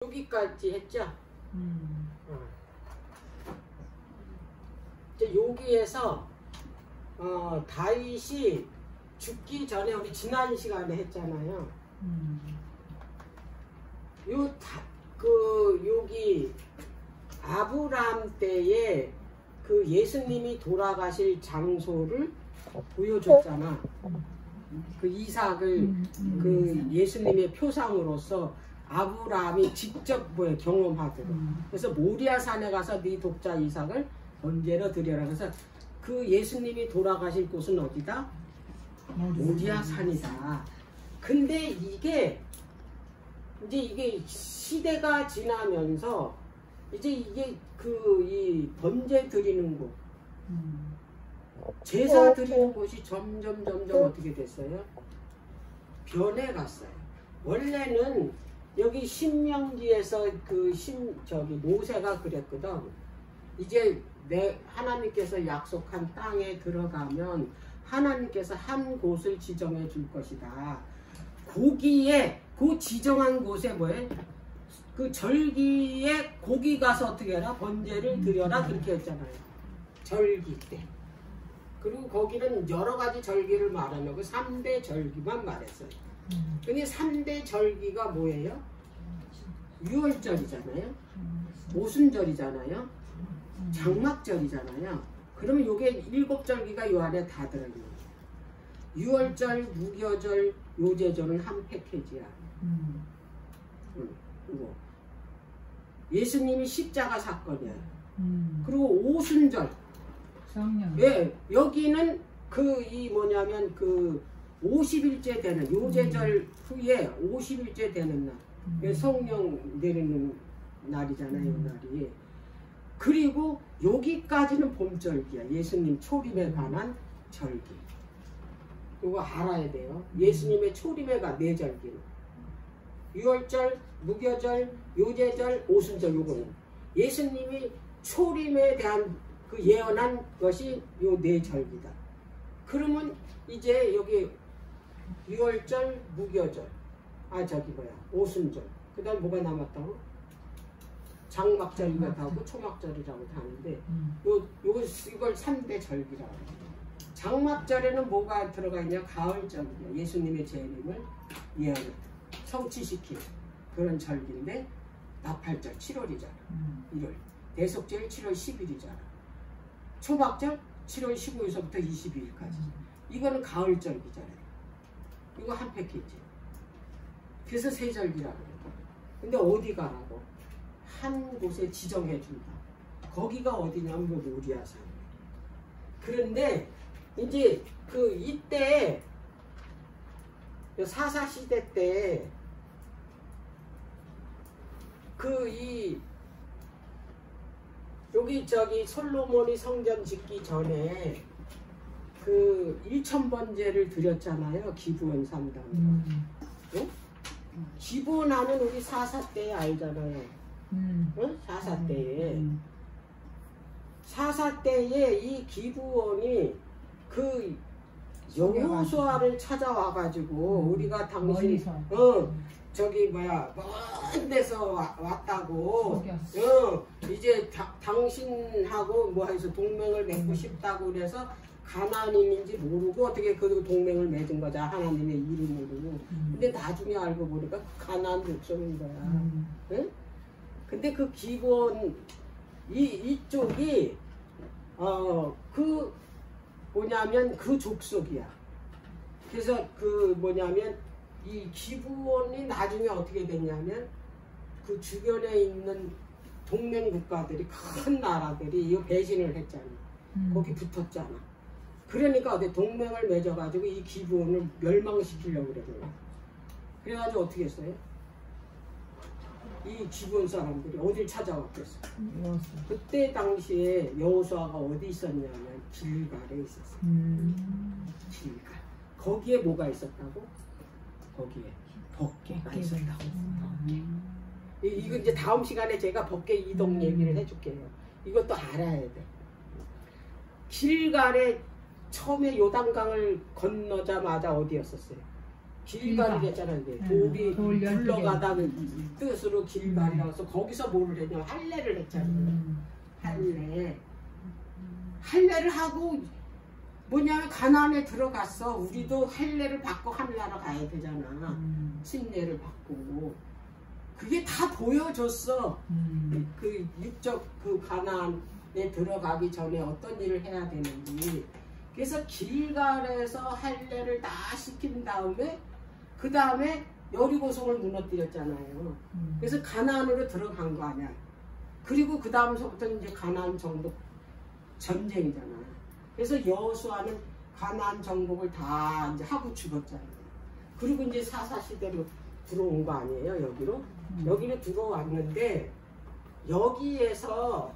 여기까지 했죠? 이제 여기에서 다윗이 죽기 전에 우리 지난 시간에 했잖아요. 여기 아브라함 때에 그 예수님이 돌아가실 장소를 보여줬잖아. 그 이삭을 그 예수님의 표상으로서 아브라함이 직접 경험하도록. 그래서 모리아 산에 가서 네 독자 이삭을 번제로 드려라. 그래서 그 예수님이 돌아가실 곳은 어디다? 모리아 산이다. 근데 이게 시대가 지나면서 이제 이게 이 번제 드리는 곳, 제사 드리는 곳이 점점 어떻게 됐어요? 변해갔어요. 원래는 여기 신명기에서 모세가 그랬거든. 이제 하나님께서 약속한 땅에 들어가면 하나님께서 한 곳을 지정해 줄 것이다. 거기에 그 지정한 곳에 그 절기에 거기 가서 어떻게 해라? 번제를 드려라. 그렇게 했잖아요. 절기 때. 그리고 거기는 여러 가지 절기를 말하려고 3대 절기만 말했어요. 근데 3대 절기가 뭐예요? 유월절이잖아요. 오순절이잖아요. 장막절이잖아요. 그러면 요게 7절기가 요 안에 다 들어있는 거예요. 유월절, 무교절, 요제절은 한 패키지야. 그리고 예수님이 십자가 사건이야. 그리고 오순절. 예, 여기는 50일째 되는 요제절 후에 50일째 되는 날. 성령 내리는 날이잖아요. 날이. 그리고 여기까지는 봄절기야. 예수님 초림에 관한 절기. 이거 알아야 돼요. 예수님의 초림에 관한 4절기는. 유월절, 무교절, 요제절, 오순절. 요거는 예수님이 초림에 대한 그 예언한 것이 요 4절기다. 그러면 이제 여기 유월절, 무교절, 오순절. 그 다음 뭐가 남았다고? 장막절이라고 하고 초막절이라고 하는데 이걸 3대 절기라고 해요. 장막절에는 뭐가 들어가 있냐? 가을절이야. 예수님의 재림을 예언을 성취시킨 그런 절기인데 나팔절 7월이잖아. 1월. 대속절 7월 10일이잖아. 초막절 7월 15일서부터 22일까지. 이거는 가을절기잖아요. 이거 한 패키지. 그래서 3절기라고 해요. 근데 어디 가라고? 한 곳에 지정해 준다. 거기가 어디냐면 모리아산. 그런데 이제 이때 사사시대 때 여기 솔로몬이 성전 짓기 전에 1000번제를 드렸잖아요. 기브온 3당. 응? 기브온하는 우리 사사 때에 알잖아요. 응? 사사 때에. 사사 때에 이 기브온이 여호수아를 찾아와가지고 우리가 당신 먼 데서 왔다고. 이제 당신하고 해서 동맹을 맺고 싶다고 그래서 가나안인인지 모르고 어떻게 그 동맹을 맺은 거죠. 하나님의 이름으로. 근데 나중에 알고 보니까 가나안 족속인 거야. 응? 근데 그 기본 이쪽이 그 족속이야. 그래서 이 기브온이 나중에 어떻게 됐냐면 그 주변에 있는 동맹 국가들이 큰 나라들이 이 배신을 했잖아. 거기 붙었잖아. 그러니까 어디 동맹을 맺어가지고 이 기브온을 멸망시키려고 그러는 거야. 그래가지고 어떻게 했어요? 이 기브온 사람들이 어딜 찾아왔겠어? 그때 당시에 여호수아가 어디 있었냐면 길갈에 있었어. 길갈. 거기에 뭐가 있었다고? 거기에 법궤가 있었다고. 이거 이제 다음 시간에 제가 법궤 이동 얘기를 해줄게요. 이것도 알아야 돼. 길갈에 처음에 요단강을 건너자마자 어디였었어요? 길갈이 됐잖아. 이게 돌이 굴러가다 뜻으로 길갈이라고 해서 거기서 뭐를 했냐 할례를 했잖아. 할례를 하고 뭐냐면 가나안에 들어갔어. 우리도 할례를 받고 하늘나라 가야 되잖아. 침례를 받고 그게 다 보여줬어. 그 육적 그 가나안에 들어가기 전에 어떤 일을 해야 되는지. 그래서 길갈에서 할례를 다 시킨 다음에 그 다음에 여리고성을 무너뜨렸잖아요. 그래서 가나안으로 들어간 거 아니야. 그리고 그 다음서부터 이제 가나안 정복 전쟁이잖아. 그래서 여호수아는 가나안 정복을 다 이제 하고 죽었잖아요. 그리고 이제 사사 시대로 들어온 거 아니에요, 여기로? 여기로 들어왔는데 여기에서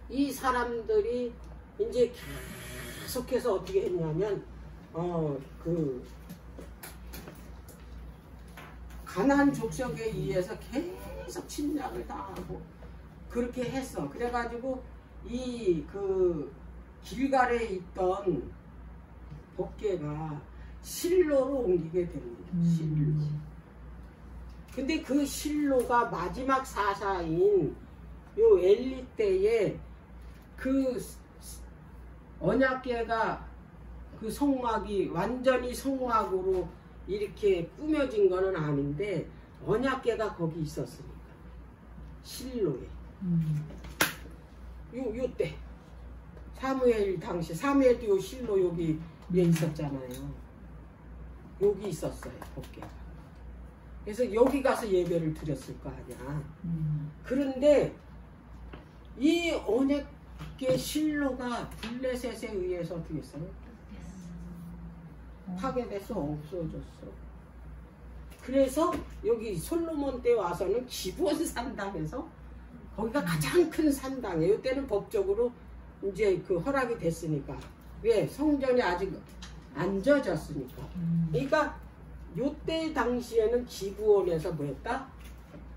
이 사람들이 이제 계속해서 어떻게 했냐면 그 가나안 족속에 의해서 계속 침략을 당하고 그렇게 했어. 그래가지고 이 그 길갈에 있던 법궤가 실로로 옮기게 됩니다. 실로. 근데 그 실로가 마지막 사사인 요 엘리 때에 그 언약궤가 그 성막이 완전히 성막으로 이렇게 꾸며진 거는 아닌데 언약궤가 거기 있었으니까 실로에 요때 사무엘 당시 사무엘도 요 실로 여기에 있었잖아요. 여기 있었어요 법궤가. 그래서 여기 가서 예배를 드렸을 거 아니야. 그런데 이 언약궤 실로가 블레셋에 의해서 어떻게 했어요? 파괴돼서 없어졌어. 그래서 여기 솔로몬 때 와서는 기브온 산당에서 거기가 가장 큰 산당이에요. 이때는 법적으로 이제 그 허락이 됐으니까. 왜? 성전이 아직 안 져졌으니까. 그러니까 요때 당시에는 기브온에서 뭐였다?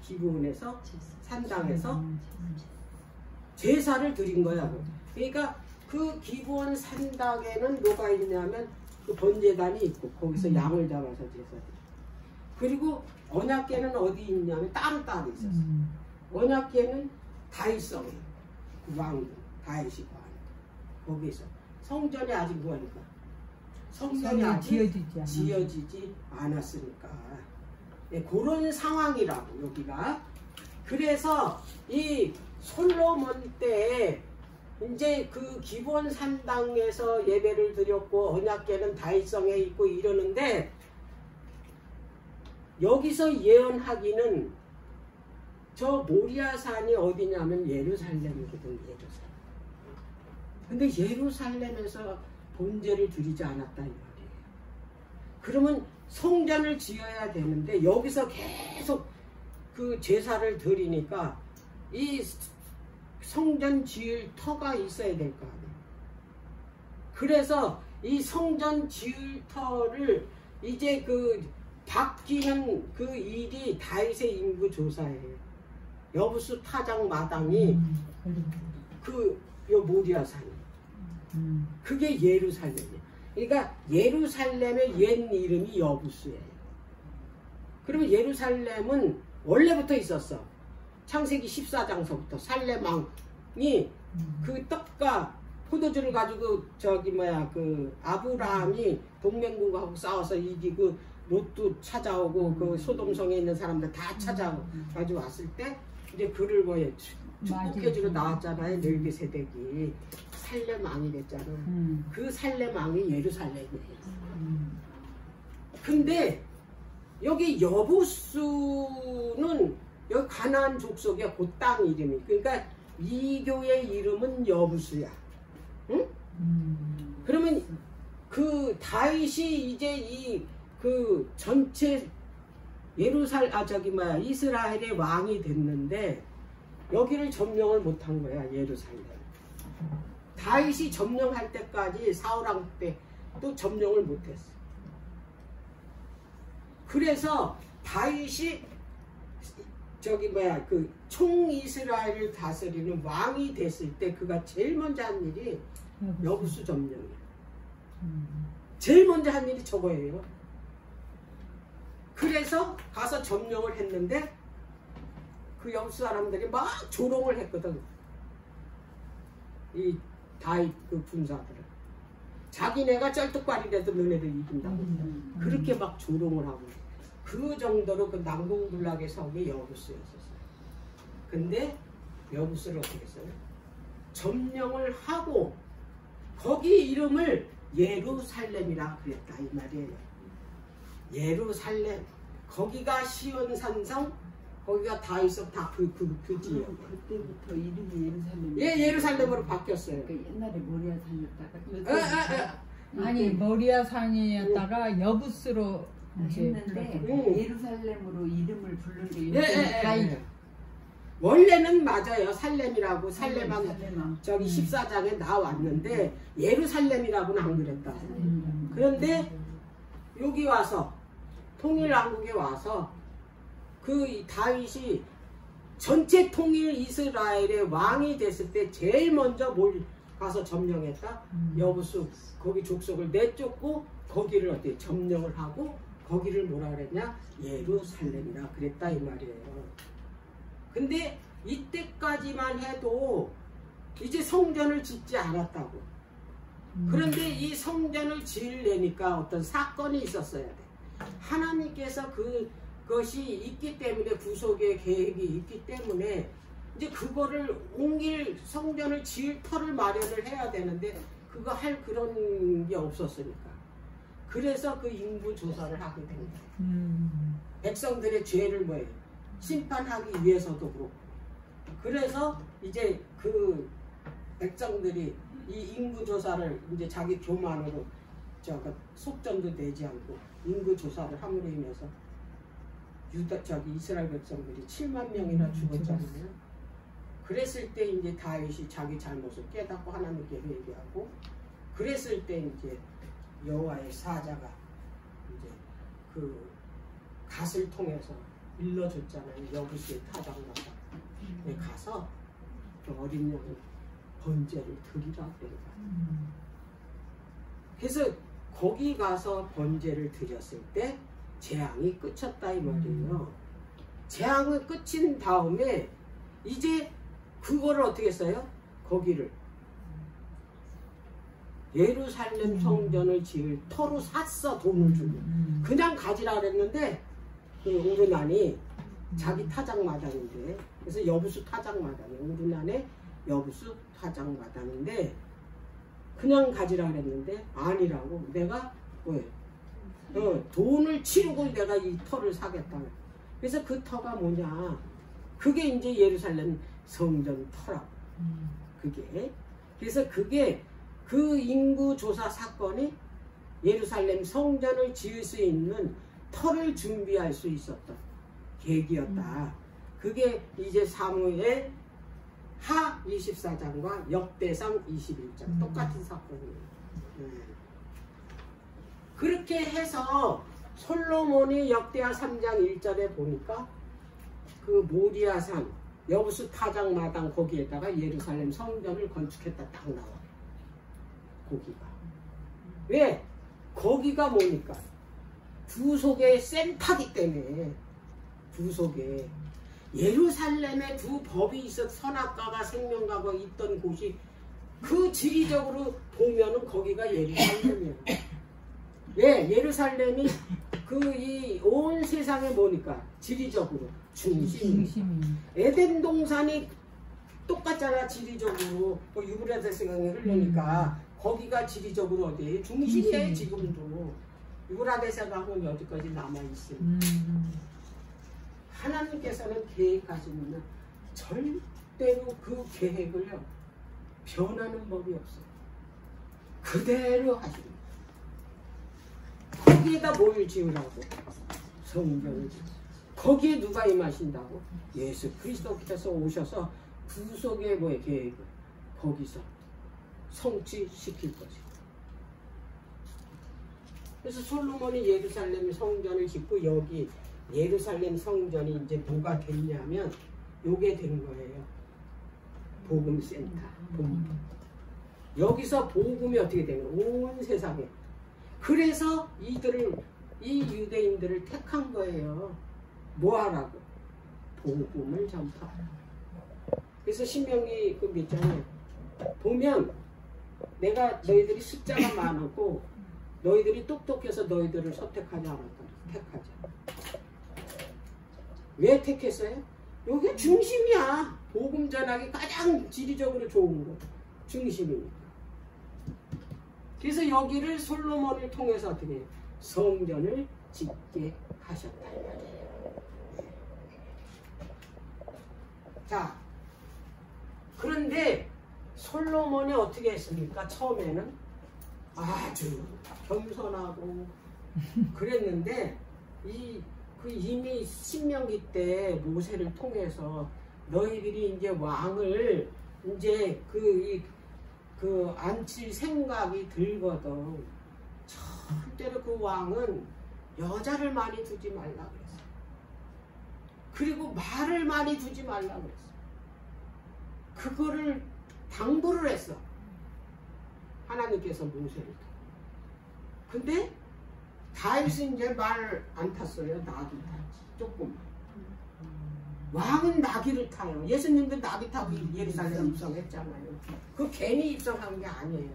기브온에서 산당에서 제사를 드린 거야. 그러니까 그 기브온 산당에는 뭐가 있냐면 그 번제단이 있고 거기서 양을 잡아서 제사 드리고, 그리고 언약궤는 어디 있냐면 따로따로 있었어. 언약궤는 다윗성에 왕 다윗이 거기서 성전이 아직 뭐하니까 성전이 아직 지어지지 않았으니까. 네, 그런 상황이라고 여기가. 그래서 이 솔로몬 때 이제 그 기본 산당에서 예배를 드렸고 언약궤는 다윗성에 있고 이러는데 여기서 예언하기는 저 모리아산이 어디냐면 예루살렘이거든. 예루살렘. 근데 예루살렘에서 번제를 드리지 않았다 이 말이에요. 그러면 성전을 지어야 되는데 여기서 계속 그 제사를 드리니까 이 성전 지을 터가 있어야 될 거 아니에요. 그래서 이 성전 지을 터를 이제 그 바뀌는 그 일이 다윗의 인구 조사예요. 여부수 타작 마당이 그 요 모리아산이 그게 예루살렘이에요. 그러니까 예루살렘의 옛 이름이 여부수예요. 그러면 예루살렘은 원래부터 있었어. 창세기 14장서부터 살레망이 그 떡과 포도주를 가지고 저기 뭐야 그 아브라함이 동맹국하고 싸워서 이기고 롯도 찾아오고 그 소돔성에 있는 사람들 다 찾아오고 가지고 왔을 때 이제 그를 뭐에 축복해주러 나왔잖아요. 멜기세덱이 살레망이 됐잖아. 그 살레망이 예루살렘이에요. 근데 여기 여부수는 여기 가나안 족속이야. 그 땅 이름이. 그러니까 이 교의 이름은 여부수야. 응? 그러면 그 다윗이 이제 이 그 전체 이스라엘의 왕이 됐는데 여기를 점령을 못한 거야. 예루살렘. 다윗이 점령할 때까지 사울왕 때 또 점령을 못했어. 그래서 다윗이 그 총 이스라엘을 다스리는 왕이 됐을 때 그가 제일 먼저 한 일이 여부수 점령이야. 제일 먼저 한 일이 저거예요. 그래서 가서 점령을 했는데 그 여부수 사람들이 막 조롱을 했거든. 이 다윗 그 군사들을. 자기네가 쩔뚝발이라도 너네들 이긴다고. 그렇게 막 조롱을 하고. 그 정도로 그 난공불락의 성이 여부수였었어요. 근데 여부수를 어떻게 했어요? 점령을 하고 거기 이름을 예루살렘이라 그랬다 이 말이에요. 예루살렘. 거기가 시온산성, 거기가 다윗성 다 그 지역. 그때부터 이름이 예루살렘. 예, 예루살렘으로 바뀌었어요. 그러니까 옛날에 모리아산이었다가 아니 모리아산이었다가 여부스로 했는데 예루살렘으로 이름을 부른 게 예. 원래는 맞아요. 살렘이라고 살렘한 저기 14장에 나왔는데 예루살렘이라고는 안 그랬다. 그런데 여기 와서 통일왕국에 와서 그 다윗이 전체 통일 이스라엘의 왕이 됐을 때 제일 먼저 뭘 가서 점령했다? 여부수 거기 족속을 내쫓고 거기를 어떻게 점령을 하고 거기를 뭐라 그랬냐? 예루살렘이라 그랬다 이 말이에요. 근데 이때까지만 해도 이제 성전을 짓지 않았다고. 그런데 이 성전을 지으려니까 어떤 사건이 있었어야 돼. 하나님께서 그것이 있기 때문에 구속의 계획이 있기 때문에 이제 그거를 옮길 성전을 지을 터를 마련을 해야 되는데 그거 할 그런 게 없었으니까. 그래서 그 인구 조사를 하게 된 거예요. 백성들의 죄를 뭐예요? 심판하기 위해서도 그렇고. 그래서 이제 그 백성들이 이 인구 조사를 이제 자기 교만으로 속전도 내지 않고 인구 조사를 함으로 인해서 이스라엘 백성들이 7만 명이나 죽었잖아요. 그랬을 때 이제 다윗이 자기 잘못을 깨닫고 하나님께 회개하고 그랬을 때 이제 여호와의 사자가 이제 그 갓을 통해서 일러줬잖아요. 여부수의 타작마다 가서 그 어린 양의 번제를 드리라 그래요. 그래서 거기 가서 번제를 드렸을 때 재앙이 끝쳤다 이 말이에요. 재앙은 끝인 다음에 이제 그거를 어떻게 했어요? 거기를 예루살렘 성전을 지을 터로 샀어. 돈을 주고 그냥 가지라 그랬는데 그 우르난이 자기 타작마당인데 그래서 여부수 타작마당이에요. 우르난의 여부수 타작마당인데 그냥 가지라 그랬는데 아니라고. 내가 왜? 돈을 치르고 내가 이 터를 사겠다. 그래서 그 터가 뭐냐? 그게 이제 예루살렘 성전 터라고. 그게. 그래서 그게 그 인구조사 사건이 예루살렘 성전을 지을 수 있는 터를 준비할 수 있었던 계기였다. 그게 이제 사무엘 하 24장과 역대상 21장 똑같은 사건이에요. 그렇게 해서 솔로몬이 역대하 3장 1절에 보니까 그 모리아산 여부수 타작마당 거기에다가 예루살렘 성전을 건축했다 딱 나와. 거기가. 왜? 거기가 뭐니까? 구속의 센터기 때문에. 구속에. 예루살렘에 두 법이 있어 선악과가 생명과가 있던 곳이 그 지리적으로 보면은 거기가 예루살렘이에요. 예, 예루살렘이 그 이 온 세상에 뭐니까 지리적으로 중심이. 에덴 동산이 똑같잖아 지리적으로. 유브라데스강에 흐르니까 거기가 지리적으로 어디에 중심이에요 지금도. 유브라데스강은 여기까지 남아 있어요. 하나님께서는 계획하시면 절대로 그 계획을요 변하는 법이 없어요. 그대로 하십니다. 거기에다 뭘 지으라고? 성전을 지으라고. 거기에 누가 임하신다고? 예수 그리스도께서 오셔서 구속의 뭐의 계획을 거기서 성취시킬 것이고. 그래서 솔로몬이 예루살렘 성전을 짓고 여기 예루살렘 성전이 이제 뭐가 됐냐면 요게 된 거예요. 복음센터. 복음. 여기서 복음이 어떻게 되는 거예요? 온 세상에. 그래서 이 유대인들을 택한 거예요. 뭐 하라고? 복음을 전파하라고. 그래서 신명기 그 몇 장에 보면 내가 너희들이 숫자가 많고 너희들이 똑똑해서 너희들을 선택하지 않았다. 택하지. 왜 택했어요? 여기 중심이야. 복음 전하기 가장 지리적으로 좋은 거. 중심이니까. 그래서 여기를 솔로몬을 통해서 어떻게 해요? 성전을 짓게 하셨다 이 말이에요. 자, 그런데 솔로몬이 어떻게 했습니까? 처음에는 아주 겸손하고 그랬는데 이미 신명기 때 모세를 통해서 너희들이 이제 왕을 이제 그 앉힐 생각이 들거든. 절대로 그 왕은 여자를 많이 두지 말라 그랬어. 그리고 말을 많이 두지 말라 그랬어. 그거를 당부를 했어. 하나님께서 모세를. 근데 다윗은 이제 말 안 탔어요. 나귀 탔지. 조금만. 왕은 나귀를 타요. 예수님도 나귀 타고 예루살렘 입성했잖아요. 그 괜히 입성한 게 아니에요.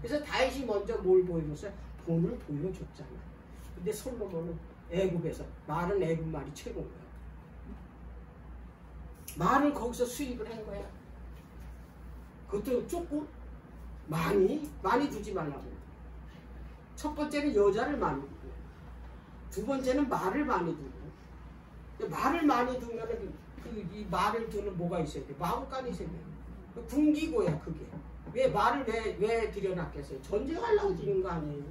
그래서 다윗이 먼저 뭘 보여줬어요? 돈을 보여줬잖아요. 근데 솔로몬은 애굽에서 말은 애굽 말이 최고인 거야. 말을 거기서 수입을 한 거야. 그것도 조금 많이 두지 말라고. 첫 번째는 여자를 많이 두고, 두 번째는 말을 많이 두고. 말을 많이 두면은 이 말을 두는 뭐가 있어야 돼? 마음간이 있어야 돼. 군기고야 그게. 왜 말을 왜 들여놨겠어요? 전쟁하려고 드린 거 아니에요.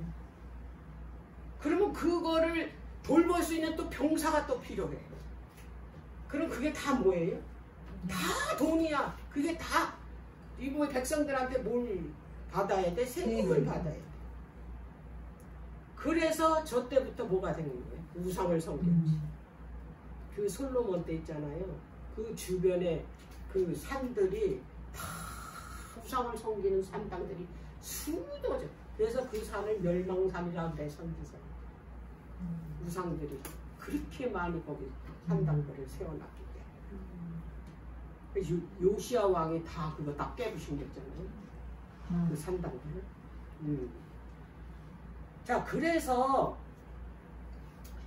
그러면 그거를 돌볼 수 있는 또 병사가 또 필요해. 그럼 그게 다 뭐예요? 다 돈이야. 그게 다 이거 백성들한테 뭘 받아야 돼? 세금을 받아야 돼. 그래서 저 때부터 뭐가 되는 거예요? 우상을 섬겼지. 그 솔로몬 때 있잖아요. 그 주변에 그 산들이 다 우상을 섬기는 산당들이 수도죠. 그래서 그 산을 멸망산이라고 그래, 선지서. 우상들이 그렇게 많이 거기 산당들을 세워놨기 때문에. 요시야 왕이 다 그거 다 깨부신댔잖아요. 그 산당들을. 자, 그래서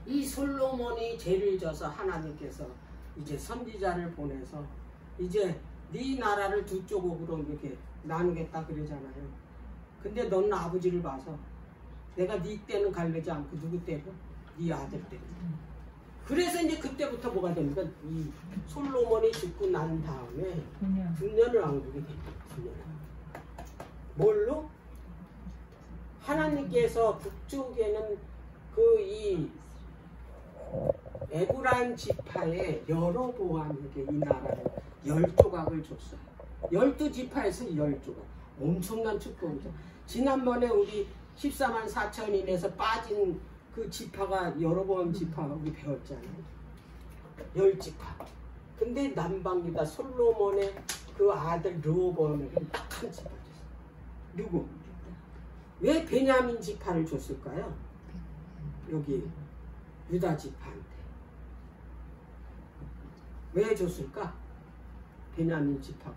이 솔로몬이 죄를 져서 하나님께서 이제 선지자를 보내서 이제 네 나라를 두 쪽으로 이렇게 나누겠다 그러잖아요. 근데 너는 아버지를 봐서 내가 네 때는 갈르지 않고 누구 때로? 네 아들 때로. 그래서 이제 그때부터 뭐가 됩니까? 이 솔로몬이 죽고 난 다음에 9년을 왕국이 됩니다. 9년. 뭘로? 하나님께서 북쪽에는 그 에브라임 지파의 여로보암에게 이 나라를 10조각을 줬어요. 12지파에서 10조각. 엄청난 축복이죠. 지난번에 우리 14만 4천인에서 빠진 그 지파가 여로보암 지파 우리 배웠잖아요. 10지파. 근데 남방유다 솔로몬의 그 아들 르호보암에게 딱 한 지파 줬어요. 누구? 왜 베냐민 지파를 줬을까요? 여기 유다 지파한테. 왜 줬을까? 베냐민 지파가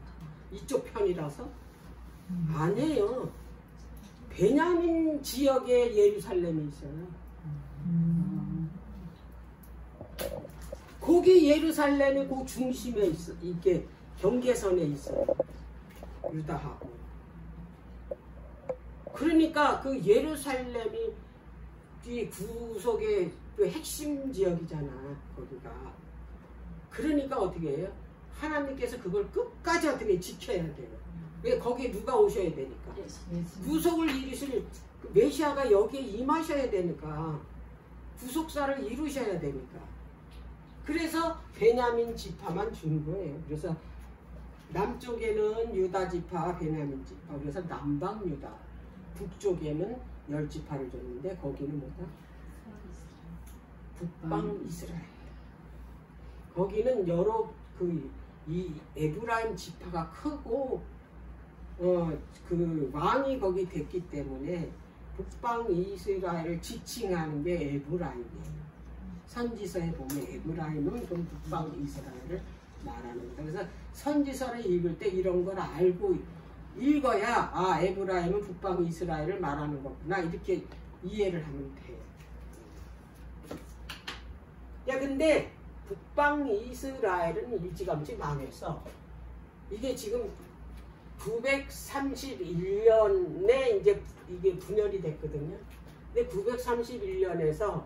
이쪽 편이라서? 아니에요. 베냐민 지역에 예루살렘이 있어요. 거기 예루살렘이 그 중심에 있어. 이게 경계선에 있어요. 유다하고. 그러니까 그 예루살렘이 이 구속의 그 핵심 지역이잖아, 거기가. 그러니까 어떻게 해요? 하나님께서 그걸 끝까지 어떻게 지켜야 돼요. 왜? 거기에 누가 오셔야 되니까. 구속을 이루실 메시아가 여기에 임하셔야 되니까. 구속사를 이루셔야 되니까. 그래서 베냐민 지파만 준 거예요. 그래서 남쪽에는 유다 지파, 베냐민 지파. 그래서 남방 유다. 북쪽에는 10지파를 줬는데 거기는 뭐다? 북방 이스라엘. 거기는 여러 이 에브라임 지파가 크고 그 왕이 거기 됐기 때문에 북방 이스라엘을 지칭하는 게 에브라임이에요. 선지서에 보면 에브라임은 그 북방 이스라엘을 말하는 거다. 그래서 선지서를 읽을 때 이런 걸 알고 읽어야 아 에브라임은 북방 이스라엘을 말하는 거구나 이렇게 이해를 하면 돼요. 야 근데 북방 이스라엘은 일찌감치 망했어. 이게 지금 931년에 이제 이게 분열이 됐거든요. 근데 931년에서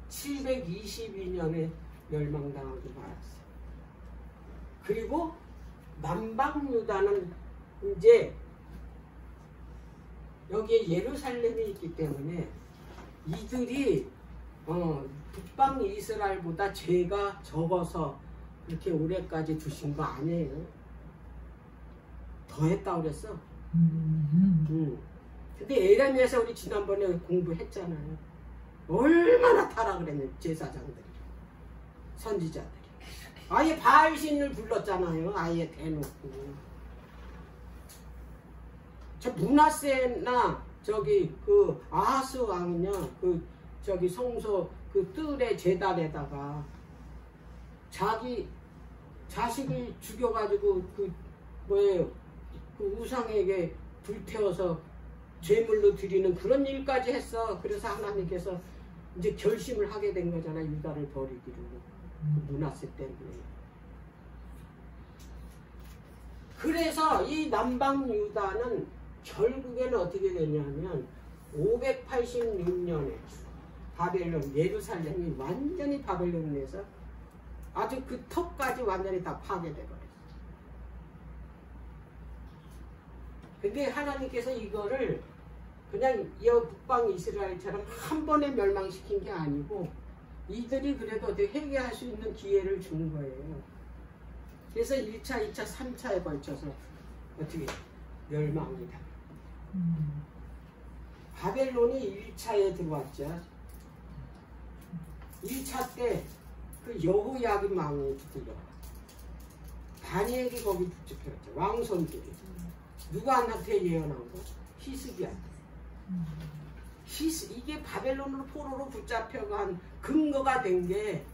722년에 멸망당하고 말았어요. 그리고 남방 유다는 이제 여기에 예루살렘이 있기 때문에 이들이 북방 이스라엘보다 죄가 적어서 그렇게 오래까지 두신 거 아니에요. 더 했다고 그랬어. 근데 에레미야서 우리 지난번에 공부했잖아요. 얼마나 타락을 했는지 제사장들이 선지자들이 아예 바알신을 불렀잖아요. 아예 대놓고. 저 문하세나 저기 그 아하스 왕이냐 그 저기 성소 그 뜰의 제단에다가 자기 자식을 죽여가지고 그 뭐예요 그 우상에게 불태워서 제물로 드리는 그런 일까지 했어. 그래서 하나님께서 이제 결심을 하게 된 거잖아. 유다를 버리기로 그 문하세 때문에. 그래서 이 남방 유다는 결국에는 어떻게 되냐면 586년에 바벨론 예루살렘이 완전히 바벨론에서 아주 그 턱까지 완전히 다 파괴돼 버렸어. 근데 하나님께서 이거를 그냥 이 북방 이스라엘처럼 한 번에 멸망시킨 게 아니고 이들이 그래도 어떻게 회개할 수 있는 기회를 준 거예요. 그래서 1차, 2차, 3차에 걸쳐서 어떻게 멸망이다. 바벨론이 1차에 들어왔죠. 1차 때 그 여호야김 왕이 들어와. 다니엘이 거기 붙잡혔죠. 왕손들이. 누구한테 예언한 거? 히스기야. 이게 바벨론으로 포로로 붙잡혀간 근거가 된 게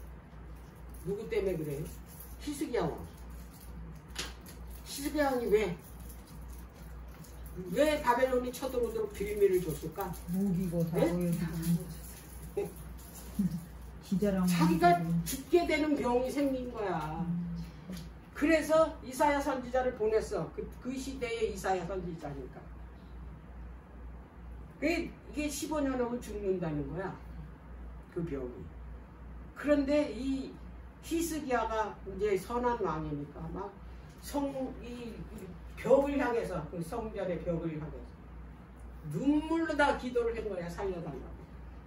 누구 때문에 그래요? 히스기야 왕. 히스기야 왕이 왜 바벨론이 쳐들어오도록 빌미를 줬을까? 무기고 다 보여주고 자기가 죽게 되는 병이 생긴 거야. 그래서 이사야 선지자를 보냈어. 그 시대의 이사야 선지자니까. 이게 15년 후면 죽는다는 거야. 그 병이. 그런데 이 히스기야가 이제 선한 왕이니까 막 이 벽을 향해서 그 성전의 벽을 향해서 눈물로 다 기도를 한 거야. 살려달라고.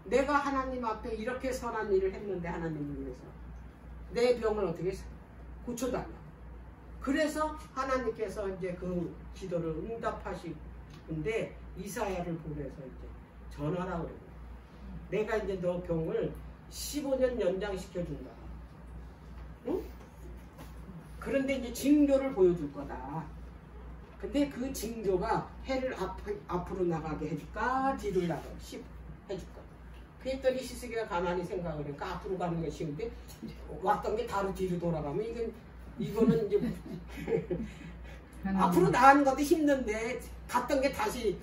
내가 하나님 앞에 이렇게 선한 일을 했는데 하나님을 위해서 내 병을 어떻게 고쳐달라고. 그래서 하나님께서 이제 그 기도를 응답하시는데 이사야를 보내서 이제 전하라고 그래요. 내가 이제 너 병을 15년 연장시켜준다. 응? 그런데 이제 징조를 보여줄 거다. 근데 그 징조가 해를 앞으로 나가게 해줄까 뒤로 나가게 해줄까. 그랬더니 히스기야가 가만히 생각을 하니까 앞으로 가는 게 쉬운데 왔던 게 다로 뒤로 돌아가면 이거는 이제 앞으로 나가는 것도 힘든데 갔던 게 다시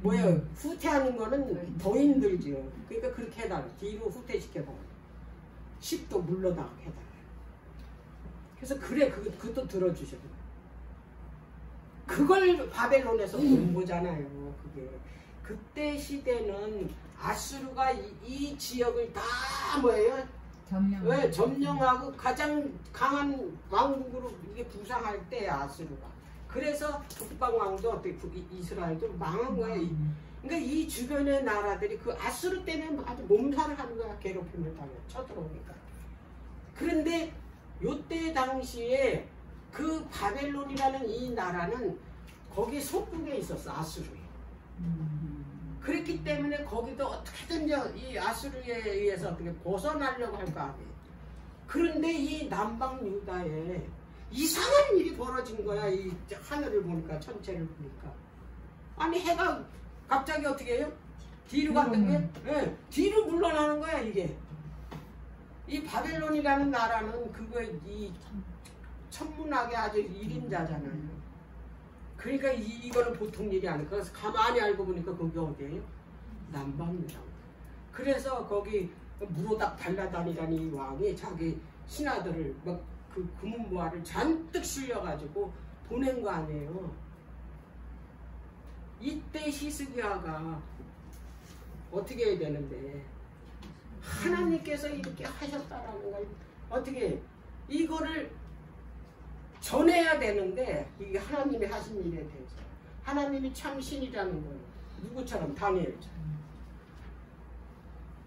뭐야 후퇴하는 거는 더 힘들지요. 그러니까 그렇게 해달라. 뒤로 후퇴시켜달라. 10도 물러나가게 해달라. 그래서 그래 그것도 들어주셔. 그걸 바벨론에서 본 거잖아요. 그게 그때 시대는 아수르가 이 지역을 다 뭐예요? 점령하고 가장 강한 왕국으로 이게 부상할 때 아수르가. 그래서 북방왕도 어떻게 이스라엘도 망한 거야. 그러니까 이 주변의 나라들이 그 아수르 때문에 아주 몸살을 하는 거야. 괴롭힘을 당해 쳐들어오니까. 그런데 요때 당시에 그 바벨론이라는 이 나라는 거기 속국에 있었어. 아수르에. 그랬기 때문에 거기도 어떻게든 이 아수르에 의해서 어떻게 벗어나려고 할 거 아니에요. 그런데 이 남방 유다에 이상한 일이 벌어진 거야. 이 하늘을 보니까 천체를 보니까 아니 해가 갑자기 어떻게 해요? 뒤로 갔던 게? 예, 뒤로 물러나는 거야 이게. 이 바벨론이라는 나라는 그거 이 천문학의 아주 1인자잖아요. 그러니까 이거는 보통 일이 아니고 그래서 가만히 알고 보니까 거기 어디예요? 남방입니다. 그래서 거기 무로닥 발라단이라는 이 왕이 자기 신하들을 막 그 금은보화를 잔뜩 실려가지고 보낸 거 아니에요. 이때 히스기야가 어떻게 해야 되는데 하나님께서 이렇게 하셨다라는 걸 어떻게 이거를 전해야 되는데 이게 하나님이 하신 일에 대해서 하나님이 참 신이라는 거예요. 누구처럼 다니엘처럼.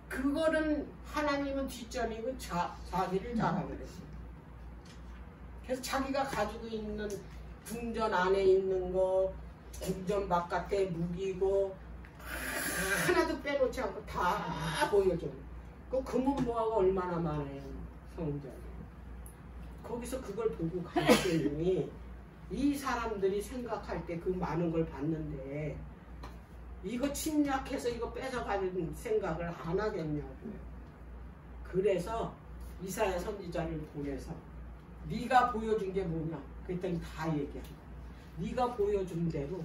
그거는 하나님은 뒷전이고 자기를 자랑을 했어요. 그래서 자기가 가지고 있는 궁전 안에 있는 거 궁전 바깥에 무기고 하나도 빼놓지 않고 다 보여줘요. 그 금은보화가 얼마나 많아요. 성전에. 거기서 그걸 보고 가르치니 이 사람들이 생각할 때 그 많은 걸 봤는데 이거 침략해서 이거 뺏어가는 생각을 안 하겠냐고요. 그래서 이사야 선지자를 보내서 네가 보여준 게 뭐냐? 그랬더니 다 얘기한다. 네가 보여준 대로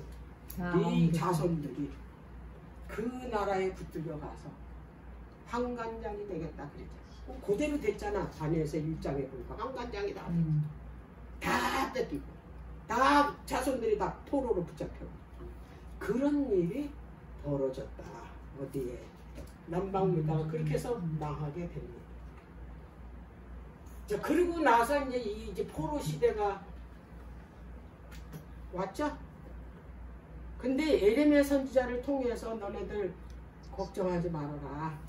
네 자손들이 그 나라에 붙들려 가서 환관장이 되겠다 그랬잖아. 그대로 됐잖아. 다니엘서 1장에 보니까 환관장이다. 다 뺏기고 다 자손들이 다 포로로 붙잡혀. 그런 일이 벌어졌다. 어디에? 남방유다가 그렇게 해서 망하게 됩니다. 자, 그리고 나서 이제 포로 시대가 왔죠? 근데 예레미야 선지자를 통해서 너네들 걱정하지 말아라.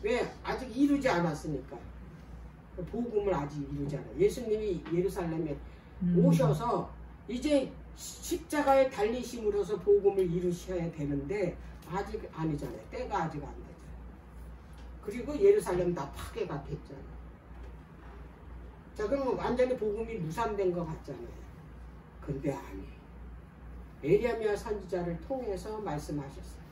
왜? 아직 이루지 않았으니까. 복음을 아직 이루지 않아요. 예수님이 예루살렘에 오셔서 이제 십자가에 달리심으로써 복음을 이루셔야 되는데 아직 아니잖아요. 때가 아직 안 됐잖아요. 그리고 예루살렘 다 파괴가 됐잖아요. 자, 그러면 완전히 복음이 무산된 것 같잖아요. 근데 아니에요. 예레미야 선지자를 통해서 말씀하셨어요.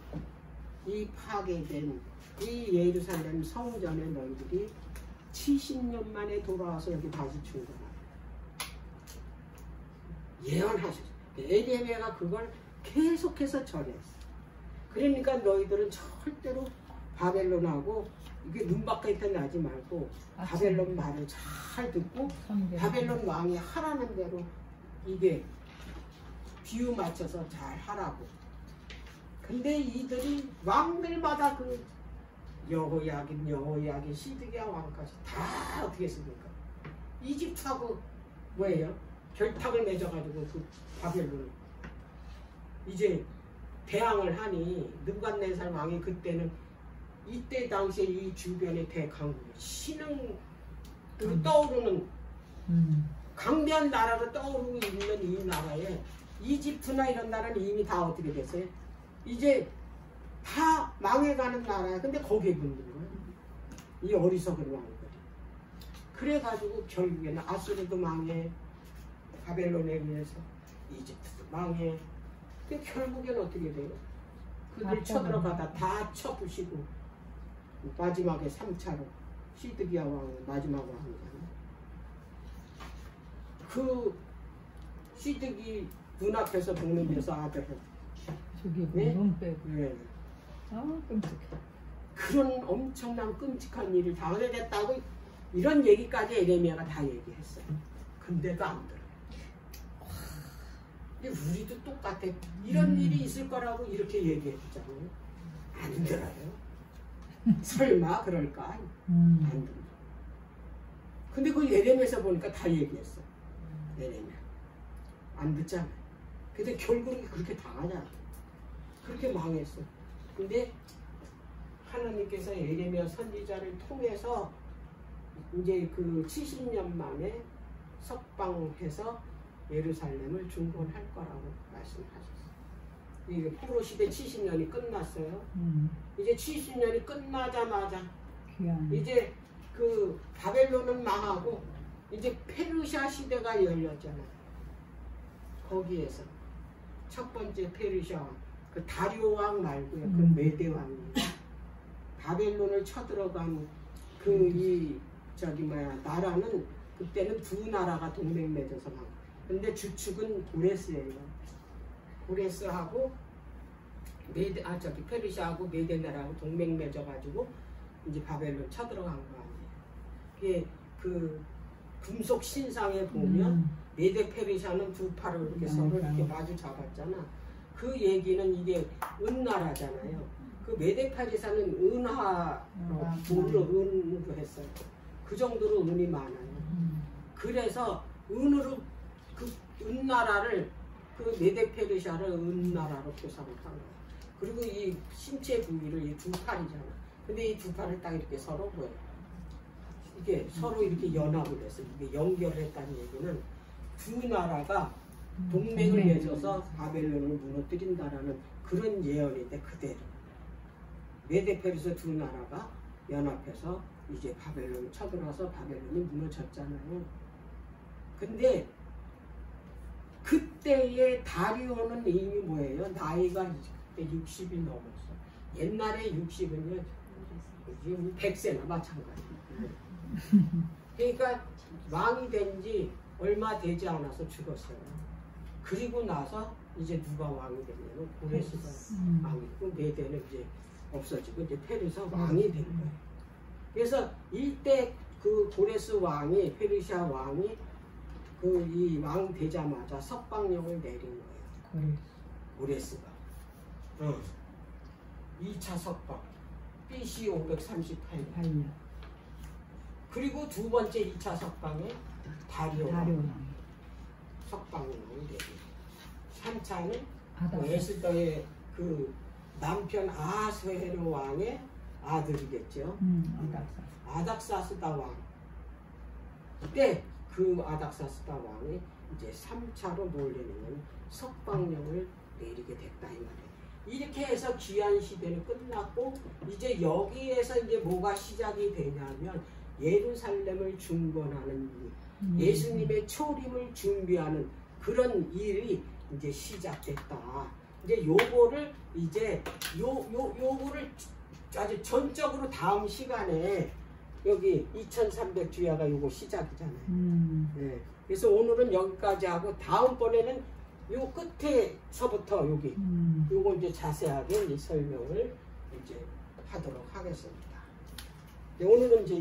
이 파괴된 이 예루살렘 성전에 너희들이 70년 만에 돌아와서 여기 다시 충전하라. 예언하셨어요. 예레미야가 그걸 계속해서 전했어. 그러니까 너희들은 절대로 바벨론하고 이게 눈 밖에 나지 말고 바벨론 말을 잘 듣고 바벨론 왕이 하라는 대로 이게 비유 맞춰서 잘 하라고. 근데 이들이 왕들마다 그 여호야긴 시드기야 왕까지 다 어떻게 했습니까? 이집트하고 뭐예요? 결탁을 맺어가지고 그 바벨론 이제 대항을 하니 느부갓네살 왕이 그때는 이때 당시에 이 주변의 대강국 신흥 떠오르는 강대한 나라로 떠오르고 있는 이 나라에 이집트나 이런 나라는 이미 다 어떻게 됐어요? 이제 다 망해가는 나라야. 근데 거기에 붙는 거예요. 이 어리석은 왕들이. 그래가지고 결국에는 아수르도 망해, 바벨론에 의해서 이집트도 망해. 근데 결국에는 어떻게 돼요? 그들 쳐들어가다 다 쳐부시고 마지막에 3차로 시드기야 왕을 마지막 왕이잖아요. 그 시드기 눈앞에서 죽는 데서 아들을 저기 몸 빼고. 네. 아, 끔찍해. 그런 엄청난 끔찍한 일을 당하게 됐다고 이런 얘기까지 예레미야가 다 얘기했어요. 근데도 안 들어요. 근데 우리도 똑같아. 이런 일이 있을 거라고 이렇게 얘기했잖아요. 안 들어요. 설마 그럴까? 안 들어요. 근데 그 예레미야에서 보니까 다 얘기했어. 예레미야. 안 듣잖아요. 근데 결국은 그렇게 당하잖아. 그렇게 망했어. 근데 하나님께서 예레미야 선지자를 통해서 이제 그 70년 만에 석방해서 예루살렘을 중건할 거라고 말씀하셨어요. 이게 포로 시대 70년이 끝났어요. 이제 70년이 끝나자마자 이제 그 바벨론은 망하고 이제 페르시아 시대가 열렸잖아요. 거기에서 첫 번째 페르시아 그 다리오 왕 말고요. 그 메대 왕이 바벨론을 쳐들어간 나라는 그때는 두 나라가 동맹 맺어서 막. 근데 주축은 고레스예요. 고레스하고 페르시아하고 메대 나라하고 동맹 맺어가지고 이제 바벨론 쳐들어간 거 아니에요. 그게 그 금속 신상에 보면 메대 페르시아는 두 팔을 이렇게 서로 이렇게 마주 잡았잖아. 그 얘기는 이게 은나라잖아요. 그 메대 페르시아는 은으로 했어요. 그 정도로 은이 많아요. 그래서 은으로 그 은나라를 그 메대 페르시아를 은나라로 표상을 한 거예요. 그리고 이 신체 부위를 이 두 팔이잖아. 근데 이 두 팔을 딱 이렇게 서로 보여요. 이게 서로 이렇게 연합을 해서 이게 연결했다는 얘기는 두 나라가 동맹을 맺어서 바벨론을 무너뜨린다라는 그런 예언인데 그대로 메대 페르시아 두 나라가 연합해서 이제 바벨론을 쳐들어서 바벨론이 무너졌잖아요. 근데 그때의 다리오는 이미 뭐예요? 나이가 그때 60이 넘었어. 옛날에 60은요, 지금 100세나 마찬가지예요. 그러니까 왕이 된 지 얼마 되지 않아서 죽었어요. 그리고 나서 이제 누가 왕이 됐냐면 고레스가 왕이 되고 메대는 이제 없어지고 이제 페르시아 왕이 된 거예요. 그래서 이때 그 고레스 왕이 페르시아 왕이 그 이 왕 되자마자 석방령을 내린 거예요. 고레스가. 2차 석방. BC 538년. 그리고 두 번째 2차 석방에 다리오 석방령을 내린. 3차는 에스더의 그 남편 아하스웨로 왕의 아들이겠죠. 아닥사스다 왕. 그때 그 아닥사스다 왕이 이제 3차로 몰리는 석방령을 내리게 됐다 이 말이에요. 이렇게 해서 귀한 시대는 끝났고 이제 여기에서 이제 뭐가 시작이 되냐면 예루살렘을 중건하는 일, 예수님의 초림을 준비하는 그런 일이 이제 시작됐다. 이제 요거를 이제 요거를 아주 전적으로 다음 시간에 여기 2300주야가 요거 시작이잖아요. 네. 그래서 오늘은 여기까지 하고 다음번에는 요 끝에서부터 여기 요거 이제 자세하게 이 설명을 이제 하도록 하겠습니다. 네, 오늘은 이제